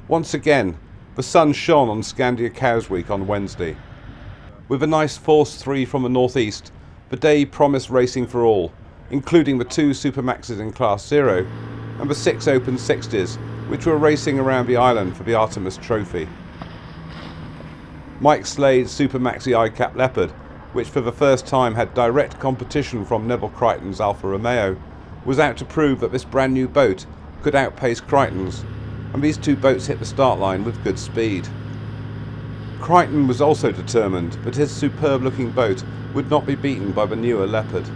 Once again, the sun shone on Skandia Cowes week on Wednesday. With a nice force 3 from the northeast, the day promised racing for all, including the 2 Super Maxes in Class 0 and the 6 Open 60s, which were racing around the island for the Artemis trophy. Mike Slade's Super Maxi iCap Leopard, which for the first time had direct competition from Neville Crichton's Alfa Romeo, was out to prove that this brand new boat could outpace Crichton's, and these 2 boats hit the start line with good speed. Crichton was also determined that his superb looking boat would not be beaten by the newer Leopard.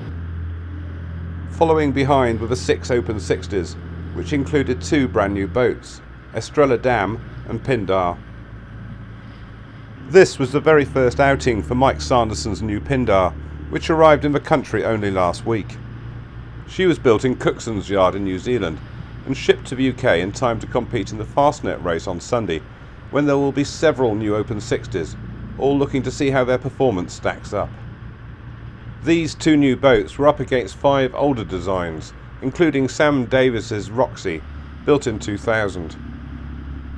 Following behind were the 6 Open 60s, which included 2 brand new boats, Estrella Damm and Pindar. This was the very first outing for Mike Sanderson's new Pindar, which arrived in the country only last week. She was built in Cookson's yard in New Zealand and shipped to the UK in time to compete in the Fastnet race on Sunday, when there will be several new Open 60s, all looking to see how their performance stacks up. These 2 new boats were up against 5 older designs, including Sam Davis's Roxy, built in 2000.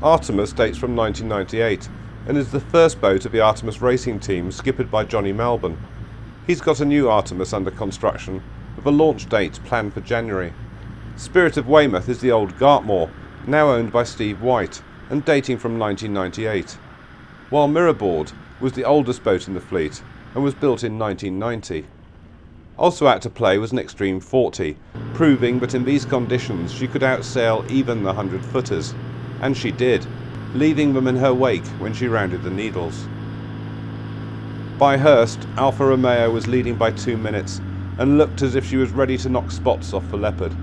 Artemis dates from 1998 and is the first boat of the Artemis racing team, skippered by Johnny Melbourne. He's got a new Artemis under construction with a launch date planned for January. Spirit of Weymouth is the old Gartmore, now owned by Steve White and dating from 1998, while Mirrorboard was the oldest boat in the fleet and was built in 1990. Also out to play was an Extreme 40, proving that in these conditions she could outsail even the 100-footers, and she did, leaving them in her wake when she rounded the Needles. By Hurst, Alfa Romeo was leading by 2 minutes and looked as if she was ready to knock spots off the Leopard.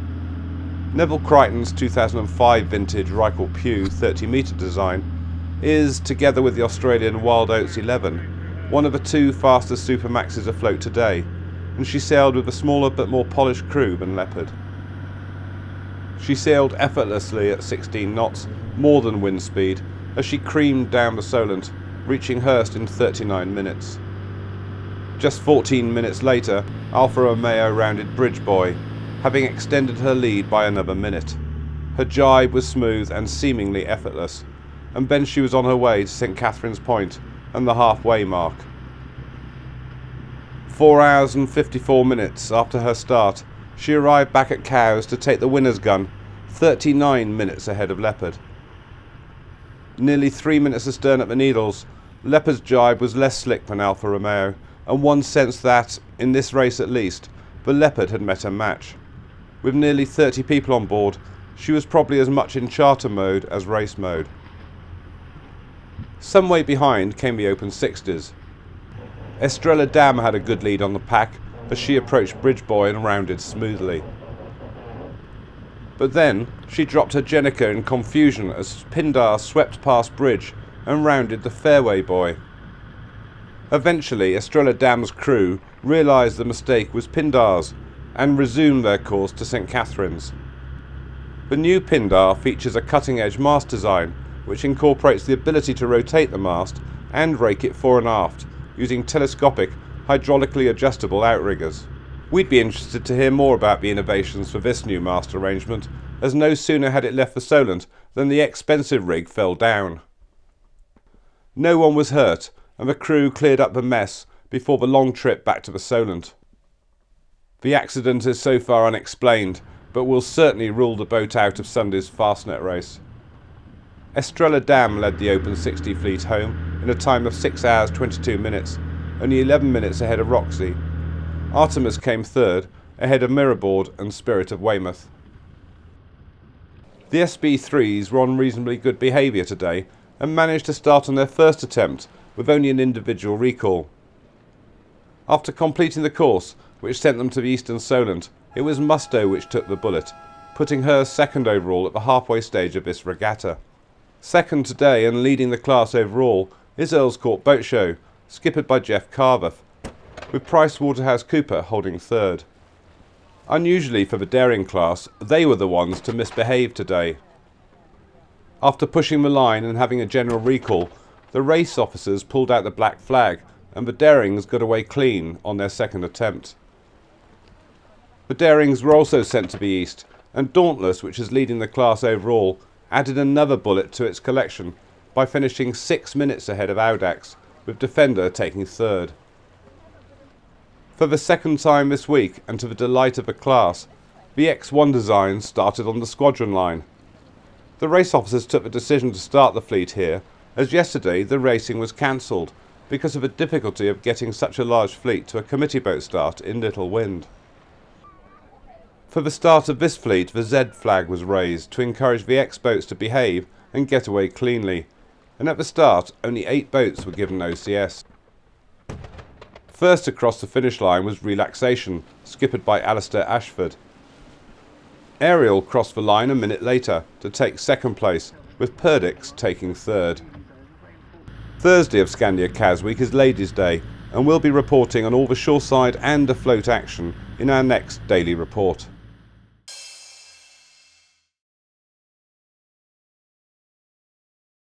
Neville Crichton's 2005 vintage Reichel Pugh 30-metre design is, together with the Australian Wild Oats 11, one of the 2 fastest Super Maxes afloat today, and she sailed with a smaller but more polished crew than Leopard. She sailed effortlessly at 16 knots, more than wind speed, as she creamed down the Solent, reaching Hurst in 39 minutes. Just 14 minutes later, Alfa Romeo rounded Bridgeboy, having extended her lead by another minute. Her jibe was smooth and seemingly effortless, and then she was on her way to St Catherine's Point and the halfway mark. 4 hours and 54 minutes after her start, she arrived back at Cowes to take the winner's gun, 39 minutes ahead of Leopard. Nearly 3 minutes astern at the Needles, Leopard's jibe was less slick than Alfa Romeo, and one sensed that, in this race at least, the Leopard had met her match. With nearly 30 people on board, she was probably as much in charter mode as race mode. Some way behind came the Open 60s. Estrella Damm had a good lead on the pack as she approached Bridgeboy and rounded smoothly. But then she dropped her Jenica in confusion as Pindar swept past Bridge and rounded the Fairway Boy. Eventually, Estrella Damm's crew realised the mistake was Pindar's and resumed their course to St Catherine's. The new Pindar features a cutting-edge mast design which incorporates the ability to rotate the mast and rake it fore and aft using telescopic, hydraulically adjustable outriggers. We'd be interested to hear more about the innovations for this new mast arrangement, as no sooner had it left the Solent than the expensive rig fell down. No one was hurt, and the crew cleared up the mess before the long trip back to the Solent. The accident is so far unexplained, but will certainly rule the boat out of Sunday's Fastnet race. Estrella Damm led the Open 60 fleet home in a time of 6 hours 22 minutes, only 11 minutes ahead of Roxy. Artemis came third, ahead of Mirrorboard and Spirit of Weymouth. The SB3s were on reasonably good behaviour today and managed to start on their first attempt with only an individual recall. After completing the course, which sent them to the Eastern Solent, it was Musto which took the bullet, putting her second overall at the halfway stage of this regatta. Second today and leading the class overall is Earl's Court Boat Show, skippered by Jeff Carver, with PricewaterhouseCoopers holding third. Unusually for the daring class, they were the ones to misbehave today. After pushing the line and having a general recall, the race officers pulled out the black flag and the darings got away clean on their second attempt. The darings were also sent to the east, and Dauntless, which is leading the class overall, added another bullet to its collection by finishing 6 minutes ahead of Audax, with Defender taking third. For the second time this week, and to the delight of the class, the X1 design started on the squadron line. The race officers took the decision to start the fleet here, as yesterday the racing was cancelled because of the difficulty of getting such a large fleet to a committee boat start in little wind. For the start of this fleet, the Z flag was raised to encourage the X boats to behave and get away cleanly, and at the start only 8 boats were given OCS. First across the finish line was Relaxation, skippered by Alistair Ashford. Ariel crossed the line a minute later to take second place, with Perdix taking third. Thursday of Skandia Cowes week is Ladies' Day, and we'll be reporting on all the shoreside and afloat action in our next daily report.